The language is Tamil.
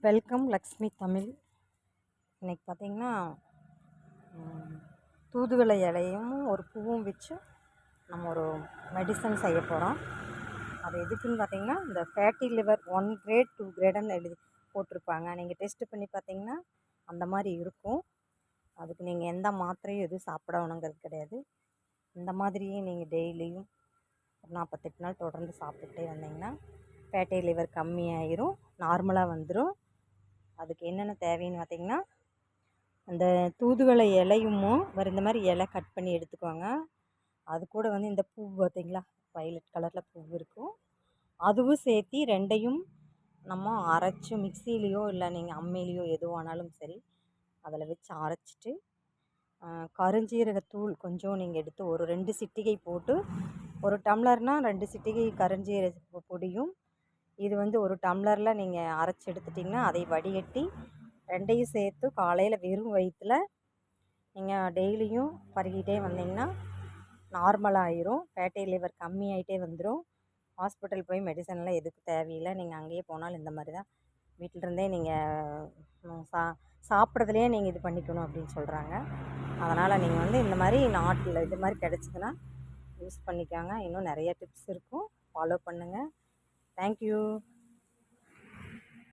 வெல்கம் லக்ஷ்மி தமிழ். இன்றைக்கி பார்த்திங்கன்னா தூதுவளை இலையும் ஒரு பூவும் வச்சு நம்ம ஒரு மெடிசன் செய்ய போகிறோம். அது எதுக்குன்னு பார்த்திங்கன்னா, இந்த ஃபேட்டி லிவர் 1 கிரேட் 2 கிரேடுன்னு எழுதி போட்டிருப்பாங்க. நீங்கள் டெஸ்ட்டு பண்ணி பார்த்திங்கன்னா அந்த மாதிரி இருக்கும். அதுக்கு நீங்கள் எந்த மாத்திரையும் எதுவும் சாப்பிடணுங்கிறது கிடையாது. இந்த மாதிரியே நீங்கள் டெய்லியும் 48 நாள் தொடர்ந்து சாப்பிட்டுட்டே வந்தீங்கன்னா ஃபேட்டி லிவர் கம்மியாயிரும், நார்மலாக வந்துடும். அதுக்கு என்னென்ன தேவைன்னு பார்த்திங்கன்னா, அந்த தூதுவளை இலையும் இந்த மாதிரி இலை கட் பண்ணி எடுத்துக்கோங்க. அது கூட இந்த பூ பார்த்திங்களா, வயலட் கலரில் பூ இருக்கும், அதுவும் சேர்த்தி ரெண்டையும் நம்ம அரைச்சி மிக்சிலேயோ இல்லை நீங்கள் அம்மிலேயோ எதுவானாலும் சரி அதில் வச்சு அரைச்சிட்டு கருஞ்சீரகத்தூள் கொஞ்சம் நீங்கள் எடுத்து ஒரு 2 சிட்டிகை போட்டு, ஒரு டம்ளர்னால் 2 சிட்டிகை கருஞ்சீரக பொடியும், இது ஒரு டம்ளரில் நீங்கள் அரைச்சி எடுத்துட்டிங்கன்னா அதை வடிகட்டி ரெண்டையும் சேர்த்து காலையில் வெறும் வயிற்றில் நீங்கள் டெய்லியும் பருகிட்டே வந்தீங்கன்னா நார்மலாகிடும். ஃபேட்டி லிவர் கம்மியாகிட்டே வந்துடும். ஹாஸ்பிட்டல் போய் மெடிசன்லாம் எதுக்கு தேவையில்லை. நீங்கள் அங்கேயே போனாலும் இந்த மாதிரி தான் வீட்டிலருந்தே நீங்கள் சாப்பிட்றதுலேயே நீங்கள் இது பண்ணிக்கணும் அப்படின்னு சொல்கிறாங்க. அதனால் நீங்கள் இந்த மாதிரி நாட்டில் இது மாதிரி கிடச்சிதுன்னா யூஸ் பண்ணிக்காங்க. இன்னும் நிறைய டிப்ஸ் இருக்கும், ஃபாலோ பண்ணுங்கள். தேங்க்யூ.